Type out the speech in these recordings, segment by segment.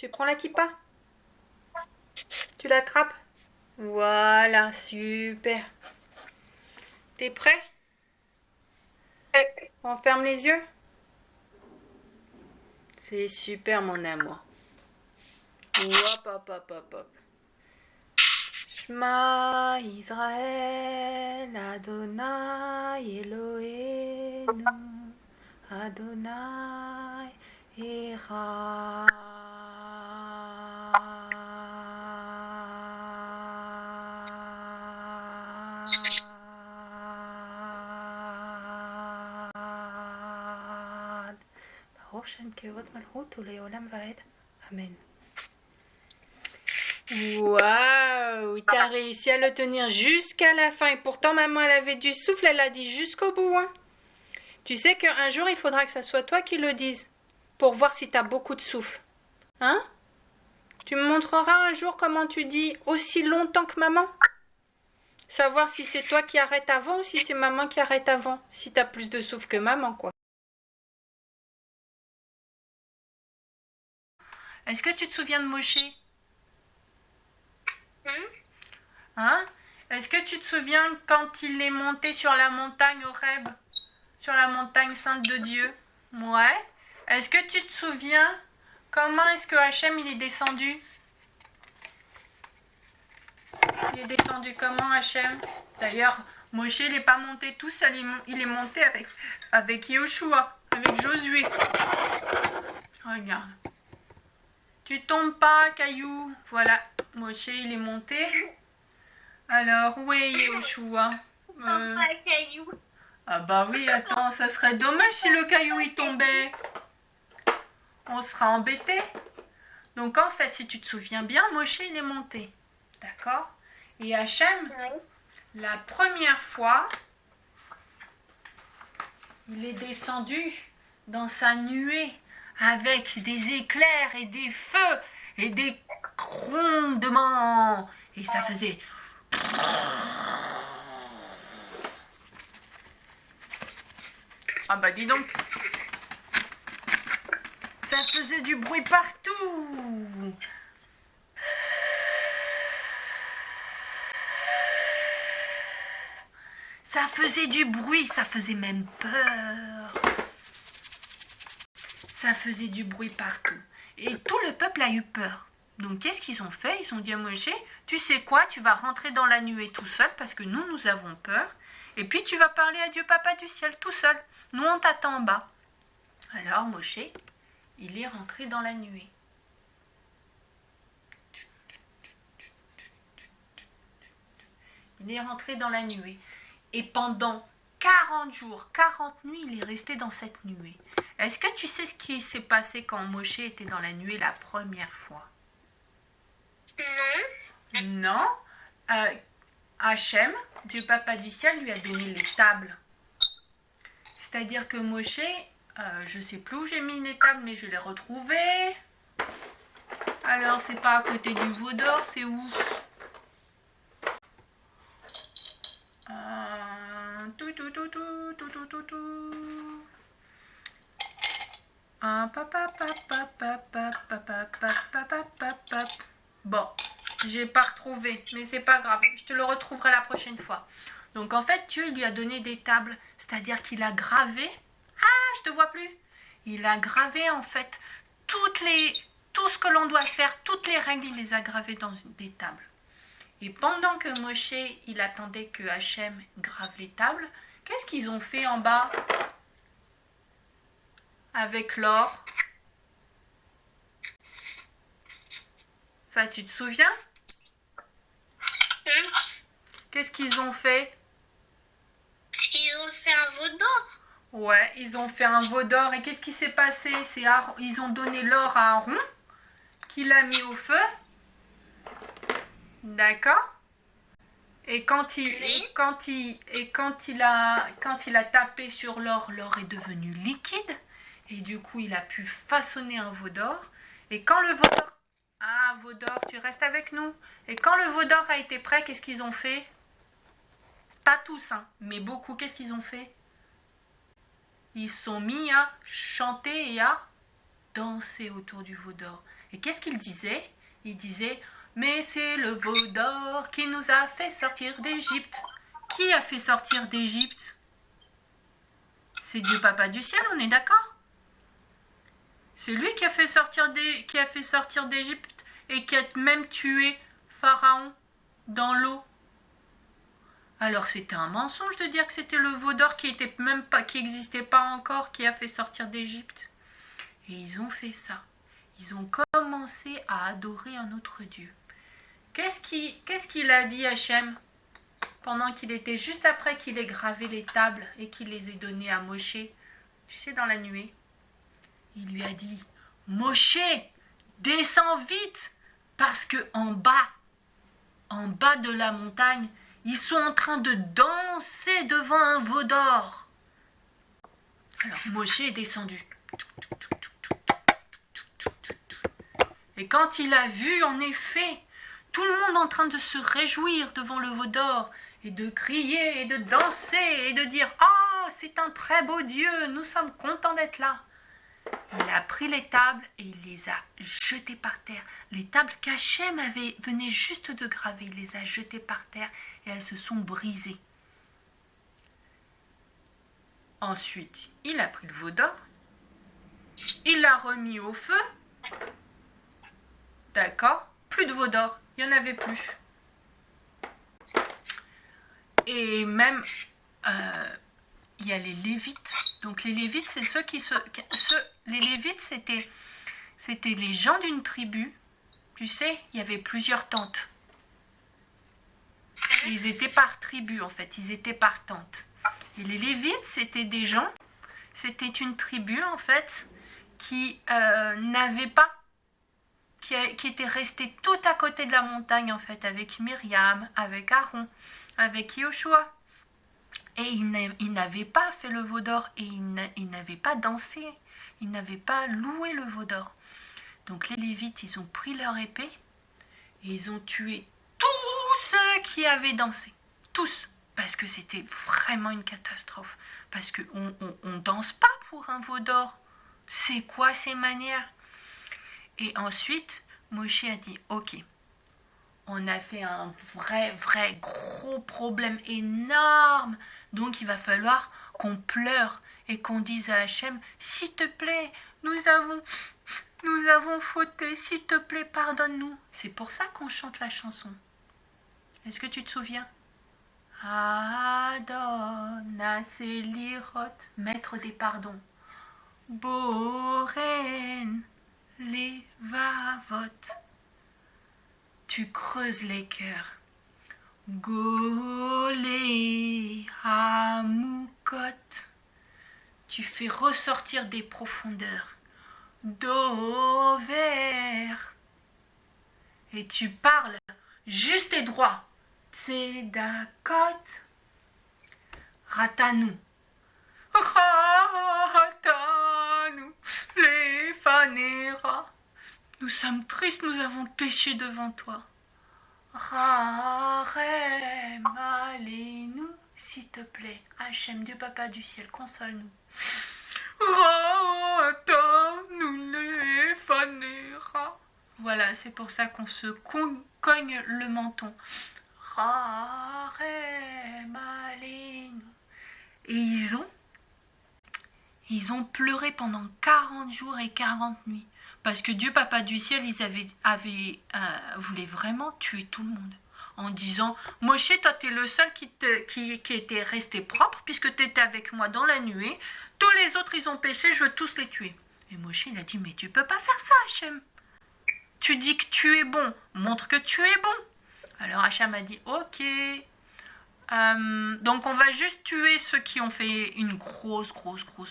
Tu prends la kippa? Tu l'attrapes? Voilà, super. T'es prêt? On ferme les yeux? C'est super, mon amour. Hop, hop, hop, hop, hop. Shema Israël, Adonai Eloheinu, Adonai Echad. Baruch Shem Kevod Malchut Uleolam Vaed. Amen. Waouh, t'as réussi à le tenir jusqu'à la fin. Et pourtant, maman, elle avait du souffle, elle l'a dit jusqu'au bout. Hein. Tu sais qu'un jour, il faudra que ça soit toi qui le dise. Pour voir si t'as beaucoup de souffle. Hein? Tu me montreras un jour comment tu dis aussi longtemps que maman? Savoir si c'est toi qui arrêtes avant ou si c'est maman qui arrête avant. Si t'as plus de souffle que maman, quoi. Est-ce que tu te souviens de Moshe? Hein? Est-ce que tu te souviens quand il est monté sur la montagne Horeb, sur la montagne sainte de Dieu? Ouais. Est-ce que tu te souviens comment est-ce que Hachem il est descendu? Il est descendu comment Hachem? D'ailleurs, Moshe il n'est pas monté tout seul, il est monté avec Yoshua, avec Josué. Regarde. Tu tombes pas, caillou. Voilà, Moshe il est monté. Alors, où est Yoshua? Caillou. Ah bah oui, attends, ça serait dommage si le caillou il tombait. On sera embêté. Donc en fait, si tu te souviens bien, Moshe il est monté. D'accord? Et Hachem, la première fois, il est descendu dans sa nuée avec des éclairs et des feux et des grondements. Et ça faisait... Ah bah dis donc, ça faisait du bruit partout. Ça faisait du bruit, ça faisait même peur. Ça faisait du bruit partout. Et tout le peuple a eu peur. Donc qu'est-ce qu'ils ont fait? Ils ont dit à Moshe, tu sais quoi, tu vas rentrer dans la nuée tout seul parce que nous avons peur. Et puis tu vas parler à Dieu Papa du ciel tout seul. Nous on t'attend en bas. Alors Moshe, il est rentré dans la nuée. Il est rentré dans la nuée. Et pendant 40 jours, 40 nuits, il est resté dans cette nuée. Est-ce que tu sais ce qui s'est passé quand Moshe était dans la nuée la première fois? Non. Hachem, Dieu Papa du ciel, lui a donné les tables. C'est-à-dire que Moshe, je ne sais plus où j'ai mis les tables, mais je l'ai retrouvé. Alors, c'est pas à côté du veau d'or, c'est où? Bon, j'ai pas retrouvé, mais c'est pas grave, je te le retrouverai la prochaine fois. Donc en fait, Dieu lui a donné des tables, c'est-à-dire qu'il a gravé. Ah, je te vois plus. Il a gravé en fait tout ce que l'on doit faire, toutes les règles, il les a gravées dans des tables. Et pendant que Moshe, il attendait que Hachem grave les tables, qu'est-ce qu'ils ont fait en bas avec l'or? Ça, tu te souviens? Qu'est-ce qu'ils ont fait? Ils ont fait un veau d'or. Ouais, ils ont fait un veau d'or. Et qu'est-ce qui s'est passé? Ils ont donné l'or à Aaron, qui l'a mis au feu. D'accord? Et quand il a tapé sur l'or, l'or est devenu liquide. Et du coup, il a pu façonner un veau d'or. Et quand le veau d'or... Ah, veau d'or, tu restes avec nous. Et quand le veau d'or a été prêt, qu'est-ce qu'ils ont fait? Pas tous, hein, mais beaucoup. Qu'est-ce qu'ils ont fait? Ils se sont mis à chanter et à danser autour du veau d'or. Et qu'est-ce qu'il disait? Il disait, mais c'est le veau d'or qui nous a fait sortir d'Égypte. Qui a fait sortir d'Égypte? C'est Dieu Papa du ciel, on est d'accord? C'est lui qui a fait sortir d'Égypte et qui a même tué Pharaon dans l'eau. Alors c'était un mensonge de dire que c'était le veau d'or qui n'existait pas encore, qui a fait sortir d'Égypte. Et ils ont fait ça. Ils ont commencé à adorer un autre Dieu. Qu'est-ce qu'il a dit Hachem pendant qu'il était juste après qu'il ait gravé les tables et qu'il les ait données à Moshe, tu sais, dans la nuée? Il lui a dit, Moshe, descends vite, parce que en bas de la montagne, ils sont en train de danser devant un veau d'or. Alors Moshe est descendu. Et quand il a vu, en effet, tout le monde en train de se réjouir devant le veau d'or, et de crier, et de danser, et de dire « Ah, c'est un très beau Dieu, nous sommes contents d'être là !» Il a pris les tables et il les a jetées par terre. Les tables qu'Hachem venait juste de graver, il les a jetées par terre et elles se sont brisées. Ensuite, il a pris le veau d'or, il l'a remis au feu. D'accord? Plus de veau d'or, il n'y en avait plus. Et même, il y a les Lévites. Donc les Lévites, c'est les Lévites, c'était les gens d'une tribu. Tu sais, il y avait plusieurs tentes. Ils étaient par tribu, en fait. Ils étaient par tente. Et les Lévites, c'était des gens, c'était une tribu, en fait, qui n'avait pas, qui était restée tout à côté de la montagne, en fait, avec Myriam, avec Aaron, avec Yoshua. Et ils n'avaient pas fait le veau d'or, et ils n'avaient pas dansé, ils n'avaient pas loué le veau d'or. Donc les Lévites, ils ont pris leur épée, et ils ont tué tous ceux qui avaient dansé. Tous. Parce que c'était vraiment une catastrophe. Parce qu'on ne danse pas pour un veau d'or. C'est quoi ces manières? Et ensuite, Moshe a dit, ok, on a fait un vrai gros problème énorme. Donc il va falloir qu'on pleure et qu'on dise à Hachem, s'il te plaît, nous avons fauté, s'il te plaît, pardonne-nous. C'est pour ça qu'on chante la chanson. Est-ce que tu te souviens? Adonai Selirot, maître des pardons. Boren Levavot. Tu creuses les cœurs. Golé Hamukot. Tu fais ressortir des profondeurs. Dover. Et tu parles juste et droit. Tzedakot. Ratanou. Ratanou. Lefanera. Nous sommes tristes, nous avons péché devant toi. Rarem Aleinu, s'il te plaît. Hachem, Dieu Papa du ciel, console-nous. Ratanou lefanera. Voilà, c'est pour ça qu'on se cogne le menton. Rarem Aleinu. Et ils ont pleuré pendant 40 jours et 40 nuits. Parce que Dieu Papa du ciel, ils voulait vraiment tuer tout le monde. En disant, Moshe, toi t'es le seul qui était resté propre, puisque tu étais avec moi dans la nuée. Tous les autres, ils ont péché, je veux tous les tuer. Et Moshe, il a dit, mais tu peux pas faire ça, Hachem. Tu dis que tu es bon, montre que tu es bon. Alors Hachem a dit, ok. Donc on va juste tuer ceux qui ont fait une grosse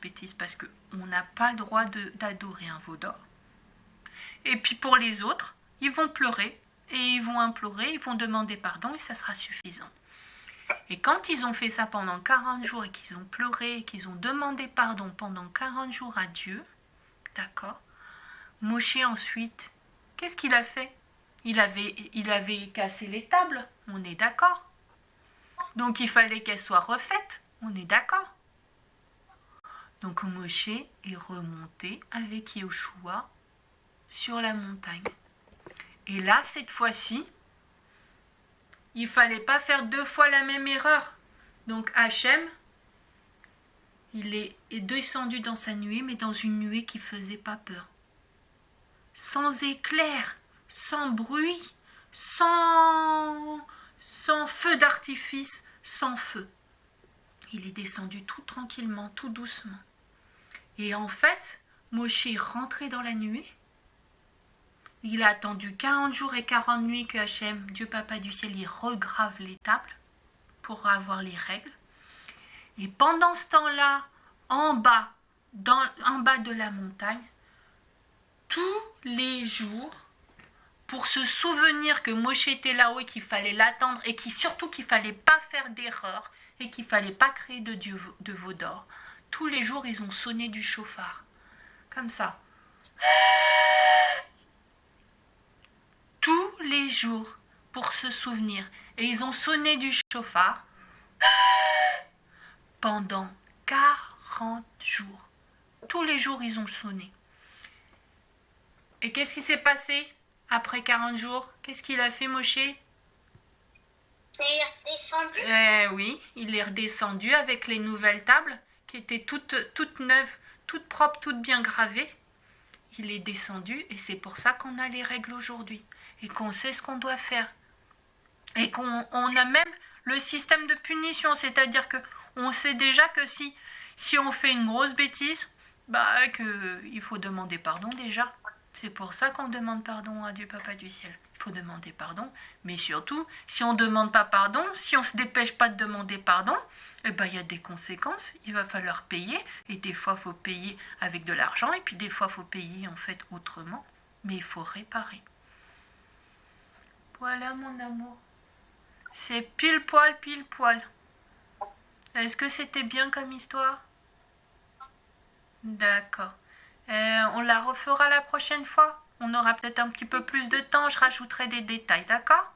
bêtise, parce qu'on n'a pas le droit d'adorer un veau d'or. Et puis pour les autres, ils vont pleurer, et ils vont implorer, ils vont demander pardon, et ça sera suffisant. Et quand ils ont fait ça pendant 40 jours, et qu'ils ont pleuré, et qu'ils ont demandé pardon pendant 40 jours à Dieu, d'accord, Moshe ensuite, qu'est-ce qu'il a fait? Il avait cassé les tables, on est d'accord. Donc il fallait qu'elles soient refaites, on est d'accord. Donc Moshe est remonté avec Yoshua sur la montagne. Et là, cette fois-ci, il fallait pas faire 2 fois la même erreur. Donc Hachem, il est descendu dans sa nuée, mais dans une nuée qui faisait pas peur. Sans éclair, sans bruit, sans feu d'artifice, sans feu. Il est descendu tout tranquillement, tout doucement. Et en fait, Moshe est rentré dans la nuée. Il a attendu 40 jours et 40 nuits que Hachem, Dieu Papa du ciel, y regrave les tables pour avoir les règles. Et pendant ce temps-là, en bas de la montagne, tous les jours, pour se souvenir que Moshe était là-haut et qu'il fallait l'attendre et surtout qu'il ne fallait pas faire d'erreur et qu'il ne fallait pas créer de veau d'or, tous les jours, ils ont sonné du chauffard. Comme ça. Tous les jours, pour se souvenir. Et ils ont sonné du chauffard pendant 40 jours. Tous les jours, ils ont sonné. Et qu'est-ce qui s'est passé après 40 jours? Qu'est-ce qu'il a fait, Moshe? Il est redescendu. Oui, il est redescendu avec les nouvelles tables qui étaient toutes neuves, toutes propres, toutes bien gravées. Il est descendu et c'est pour ça qu'on a les règles aujourd'hui et qu'on sait ce qu'on doit faire. Et qu'on a même le système de punition, c'est-à-dire que on sait déjà que si on fait une grosse bêtise, il faut demander pardon déjà. C'est pour ça qu'on demande pardon à Dieu Papa du ciel. Il faut demander pardon, mais surtout, si on ne demande pas pardon, si on ne se dépêche pas de demander pardon, il y a des conséquences, il va falloir payer, et des fois il faut payer avec de l'argent, et puis des fois il faut payer en fait autrement, mais il faut réparer. Voilà mon amour. C'est pile poil, pile poil. Est-ce que c'était bien comme histoire? D'accord. On la refera la prochaine fois. On aura peut-être un petit peu plus de temps, je rajouterai des détails, d'accord?